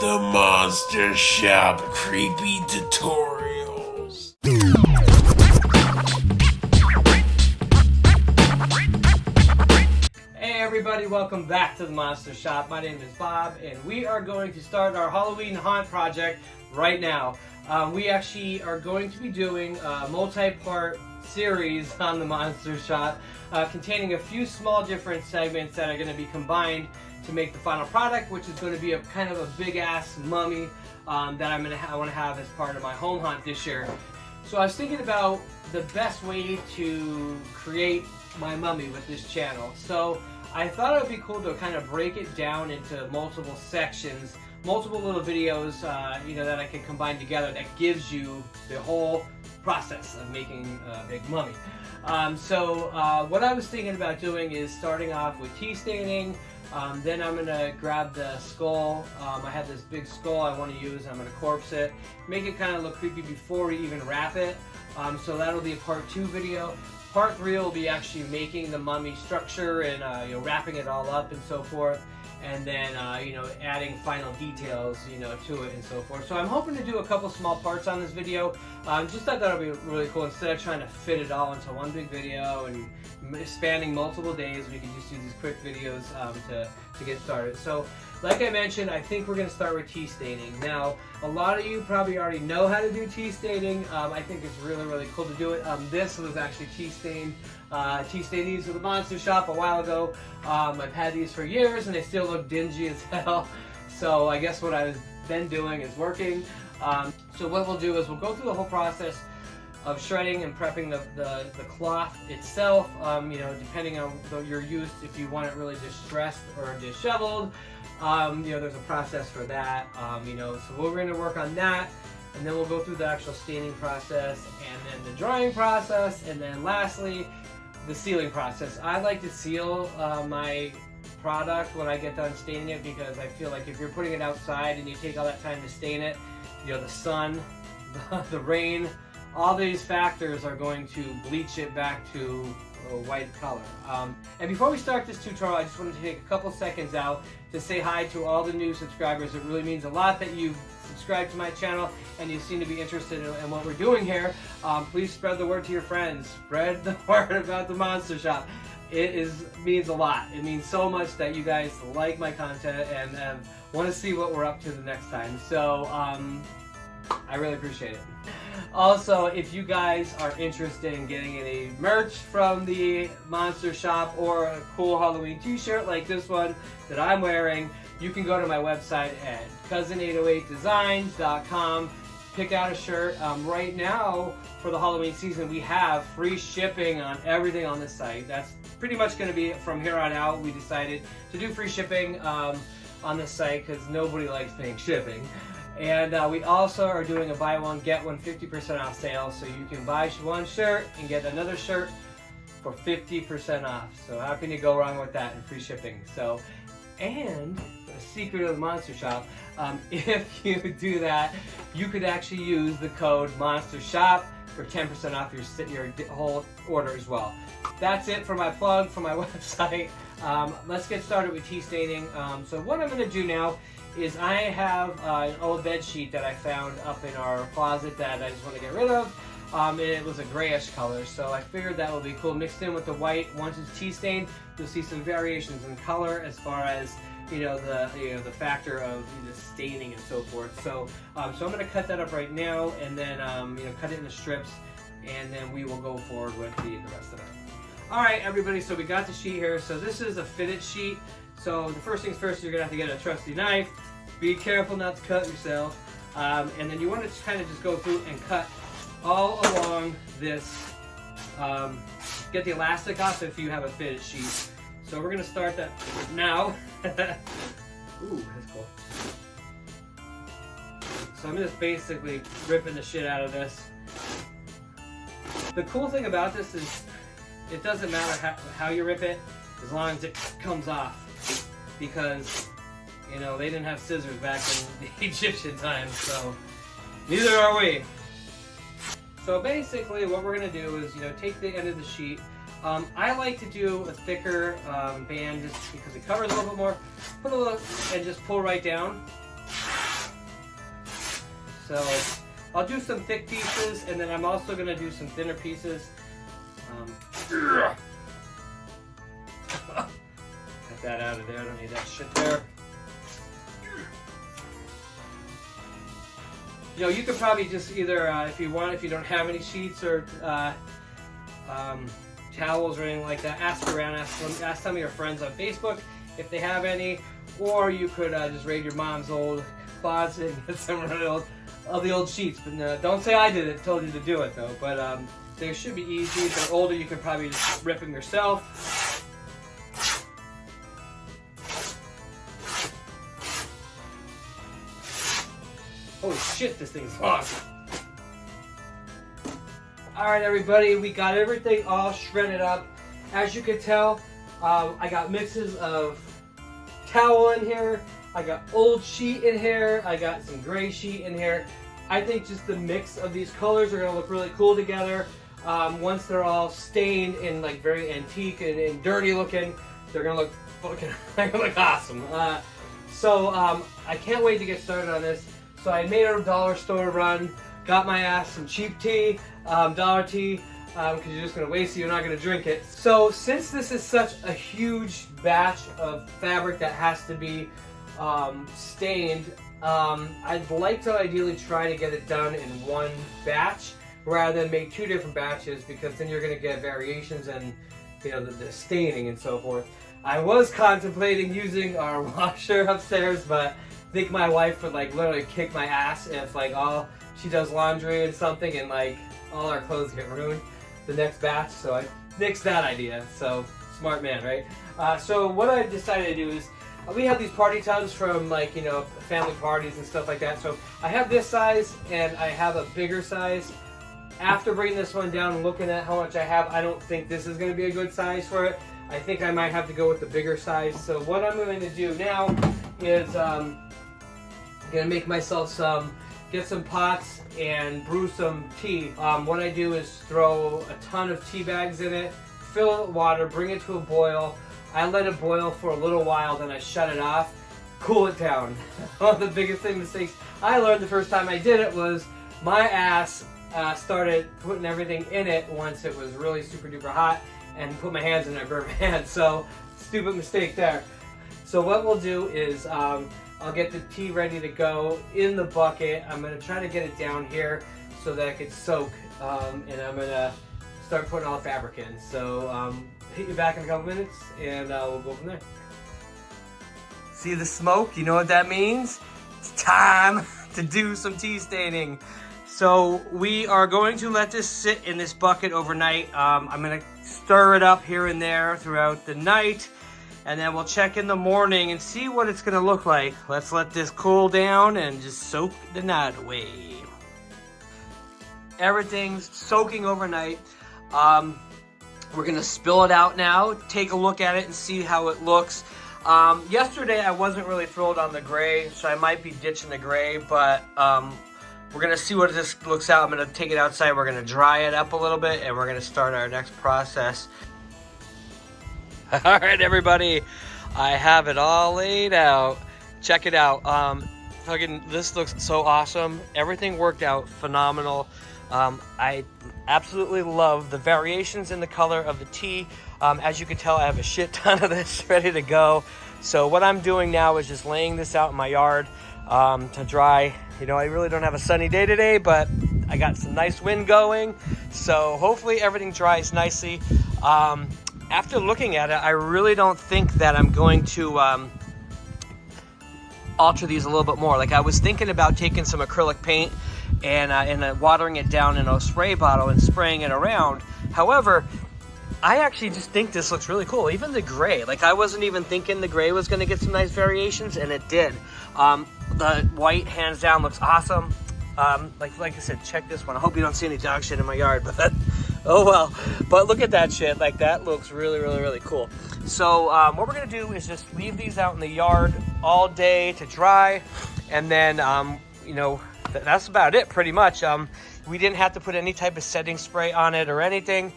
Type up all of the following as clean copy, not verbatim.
The Monster Shop Creepy Tutorials. Hey everybody, welcome back to the Monster Shop. My name is Bob and we are going to start our Halloween haunt project right now. We actually are going to be doing a multi-part series on the Monster Shop containing a few small different segments that are going to be combined to make the final product, which is going to be a kind of a big ass mummy that I want to have as part of my home haunt this year. So I was thinking about the best way to create my mummy with this channel. So I thought it would be cool to kind of break it down into multiple sections, multiple little videos, that I can combine together that gives you the whole process of making a big mummy. What I was thinking about doing is starting off with tea staining. Then I'm going to grab the skull. I have this big skull I want to use. I'm going to corpse it, make it kind of look creepy before we even wrap it. So that'll be a part 2 video. Part 3 will be actually making the mummy structure and wrapping it all up and so forth. And then adding final details to it and so forth. So I'm hoping to do a couple small parts on this video. Just thought that would be really cool. Instead of trying to fit it all into one big video and spanning multiple days, we can just do these quick videos to get started. So like I mentioned, I think we're going to start with tea staining. Now, a lot of you probably already know how to do tea staining. I think it's really cool to do it. This was actually tea stained these at the Monster Shop a while ago. I've had these for years and they still look dingy as hell. So I guess what I've been doing is working. So what we'll do is we'll go through the whole process of shredding and prepping the cloth itself, depending on your use, if you want it really distressed or disheveled. There's a process for that, so we're going to work on that, and then we'll go through the actual staining process, and then the drying process, and then lastly, the sealing process. I like to seal my product when I get done staining it, because I feel like if you're putting it outside and you take all that time to stain it, the sun, the rain, all these factors are going to bleach it back to a white color. And before we start this tutorial, I just wanted to take a couple seconds out to say hi to all the new subscribers. It really means a lot that you've subscribed to my channel and you seem to be interested in what we're doing here. Please spread the word to your friends. Spread the word about the Monster Shop. It means a lot. It means so much that you guys like my content and want to see what we're up to the next time. So I really appreciate it. Also, if you guys are interested in getting any merch from the Monster Shop or a cool Halloween t-shirt like this one that I'm wearing, you can go to my website at cousin808designs.com. Pick out a shirt. Right now, for the Halloween season, we have free shipping on everything on the site. That's pretty much going to be from here on out. We decided to do free shipping on the site because nobody likes paying shipping. And we also are doing a buy one, get one 50% off sale. So you can buy one shirt and get another shirt for 50% off. So how can you go wrong with that and free shipping? So, and a secret of the Monster Shop, if you do that, you could actually use the code Monster Shop for 10% off your whole order as well. That's it for my plug for my website. Let's get started with tea staining. So what I'm going to do now is I have an old bed sheet that I found up in our closet that I just want to get rid of. And it was a grayish color, so I figured that would be cool. Mixed in with the white, once it's tea stained, you'll see some variations in color as far as the factor of the staining and so forth. So I'm going to cut that up right now, and then cut it into strips, and then we will go forward with the rest of it. All right, everybody. So we got the sheet here. So this is a fitted sheet. So the first things first, you're gonna have to get a trusty knife. Be careful not to cut yourself. And then you want to kind of just go through and cut all along this. Get the elastic off if you have a fitted sheet. So we're gonna start that now. Ooh, that's cool. So I'm just basically ripping the shit out of this. The cool thing about this is it doesn't matter how you rip it, as long as it comes off. Because, they didn't have scissors back in the Egyptian times, so neither are we. So basically what we're going to do is, take the end of the sheet. I like to do a thicker band just because it covers a little bit more. Put a little, and just pull right down. So I'll do some thick pieces, and then I'm also going to do some thinner pieces. Cut that out of there, I don't need that shit there. You know, you could probably just either, if you want, if you don't have any sheets or towels or anything like that, ask around, ask some of your friends on Facebook if they have any, or you could just raid your mom's old closet and get some of the old sheets. But don't say I did it, told you to do it though. But they should be easy. If they're older, you can probably just rip them yourself. Holy shit, this thing's long. Alright everybody, we got everything all shredded up. As you can tell, I got mixes of towel in here, I got old sheet in here, I got some gray sheet in here. I think just the mix of these colors are going to look really cool together. Once they're all stained and like very antique and dirty looking, they're going to look fucking they're gonna look awesome. So I can't wait to get started on this. So I made a dollar store run, got my ass some cheap tea, dollar tea, because you're just going to waste it, you're not going to drink it. So since this is such a huge batch of fabric that has to be stained, I'd like to ideally try to get it done in one batch rather than make two different batches, because then you're going to get variations and the staining and so forth. I was contemplating using our washer upstairs, but I think my wife would like literally kick my ass if like all she does laundry and something and like all our clothes get ruined the next batch. So I nixed that idea. So smart man, right? So what I decided to do is we have these party tubs from like family parties and stuff like that. So I have this size and I have a bigger size. After bringing this one down and looking at how much I have, I don't think this is going to be a good size for it. I think I might have to go with the bigger size. So what I'm going to do now is I'm going to make myself get some pots and brew some tea. What I do is throw a ton of tea bags in it, fill it with water, bring it to a boil. I let it boil for a little while, then I shut it off, cool it down. One of the biggest mistakes I learned the first time I did it was my ass started putting everything in it once it was really super duper hot and put my hands in it and burned my hands. So stupid mistake there. So what we'll do is I'll get the tea ready to go in the bucket. I'm going to try to get it down here so that it can soak, and I'm going to start putting all the fabric in. So hit you back in a couple minutes and we'll go from there. See the smoke? You know what that means? It's time to do some tea staining. So we are going to let this sit in this bucket overnight. I'm going to stir it up here and there throughout the night, and then we'll check in the morning and see what it's going to look like. Let's let this cool down and just soak the night away. Everything's soaking overnight. We're going to spill it out now, take a look at it and see how it looks. Yesterday I wasn't really thrilled on the gray, so I might be ditching the gray, but we're going to see what this looks out. I'm going to take it outside, we're going to dry it up a little bit, and we're going to start our next process. Alright everybody, I have it all laid out. Check it out. This looks so awesome. Everything worked out phenomenal. I absolutely love the variations in the color of the tea. As you can tell, I have a shit ton of this ready to go. So what I'm doing now is just laying this out in my yard to dry. I really don't have a sunny day today, but I got some nice wind going. So hopefully everything dries nicely. After looking at it, I really don't think that I'm going to alter these a little bit more. Like I was thinking about taking some acrylic paint and watering it down in a spray bottle and spraying it around. However, I actually just think this looks really cool. Even the gray, like I wasn't even thinking the gray was going to get some nice variations, and it did. The white, hands down, looks awesome. Like I said, check this one. I hope you don't see any dog shit in my yard, but oh well. But look at that shit. Like that looks really, really, really cool. So what we're gonna do is just leave these out in the yard all day to dry, and then that's about it pretty much. We didn't have to put any type of setting spray on it or anything.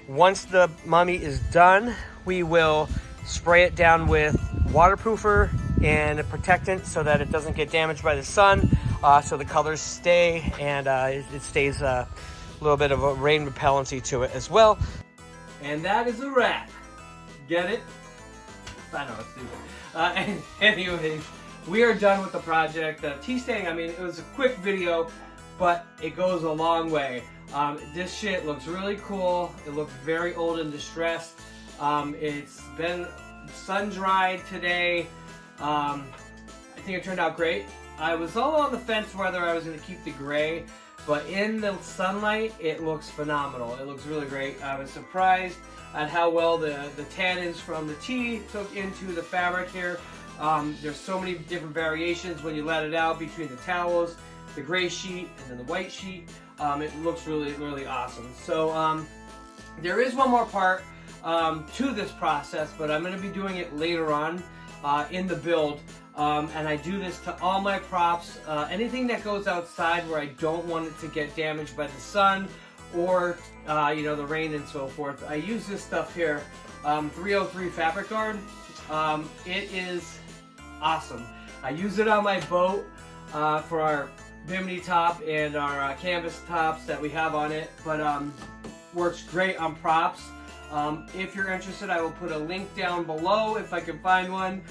Once the mummy is done, we will spray it down with waterproofer and a protectant so that it doesn't get damaged by the sun. so the colors stay, and it stays a little bit of a rain repellency to it as well. And that is a wrap. Get it? I know it's stupid. Anyways, we are done with the project. Tea staying, I mean, it was a quick video, but it goes a long way. This shit looks really cool. It looks very old and distressed. It's been sun dried today. I think it turned out great. I was all on the fence whether I was going to keep the gray, but in the sunlight, it looks phenomenal. It looks really great. I was surprised at how well the tannins from the tea took into the fabric here. There's so many different variations when you let it out between the towels, the gray sheet, and then the white sheet. It looks really, really awesome. So there is one more part to this process, but I'm going to be doing it later on in the build. And I do this to all my props. Anything that goes outside where I don't want it to get damaged by the sun or you know, the rain and so forth. I use this stuff here, 303 Fabric Guard. It is awesome. I use it on my boat for our bimini top and our canvas tops that we have on it, but works great on props. If you're interested, I will put a link down below if I can find one.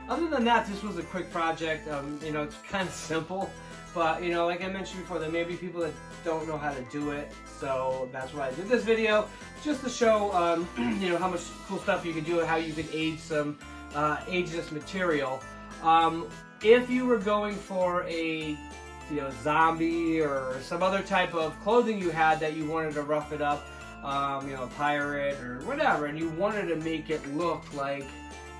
Other than that, this was a quick project. You know, it's kind of simple, but you know, like I mentioned before, there may be people that don't know how to do it, so that's why I did this video, just to show you know, how much cool stuff you can do and how you can age some ageless material. If you were going for a zombie or some other type of clothing you had that you wanted to rough it up, you know, a pirate or whatever, and you wanted to make it look like,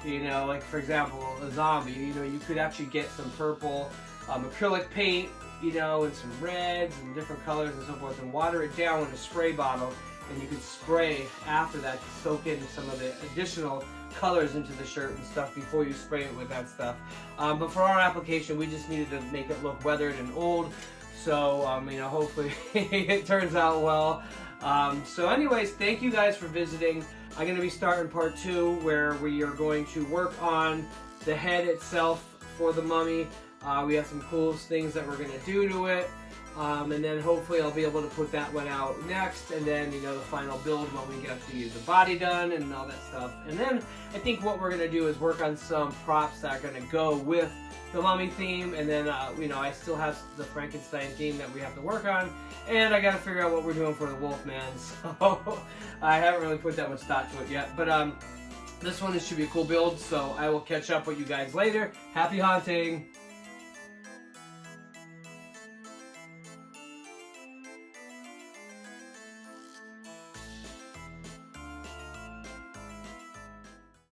you know, like for example, a zombie, you know, you could actually get some purple acrylic paint, you know, and some reds and different colors and so forth, and water it down with a spray bottle, and you could spray after that to soak in some of the additional colors into the shirt and stuff before you spray it with that stuff. But for our application, we just needed to make it look weathered and old, so you know, hopefully it turns out well. So anyways, thank you guys for visiting. I'm going to be starting part 2 where we are going to work on the head itself for the mummy. We have some cool things that we're going to do to it. And then hopefully I'll be able to put that one out next, and then, you know, the final build when we get the body done and all that stuff. And then I think what we're going to do is work on some props that are going to go with the mummy theme, and then you know, I still have the Frankenstein theme that we have to work on, and I got to figure out what we're doing for the Wolfman, so I haven't really put that much thought to it yet. But this one should be a cool build, so I will catch up with you guys later. Happy hunting!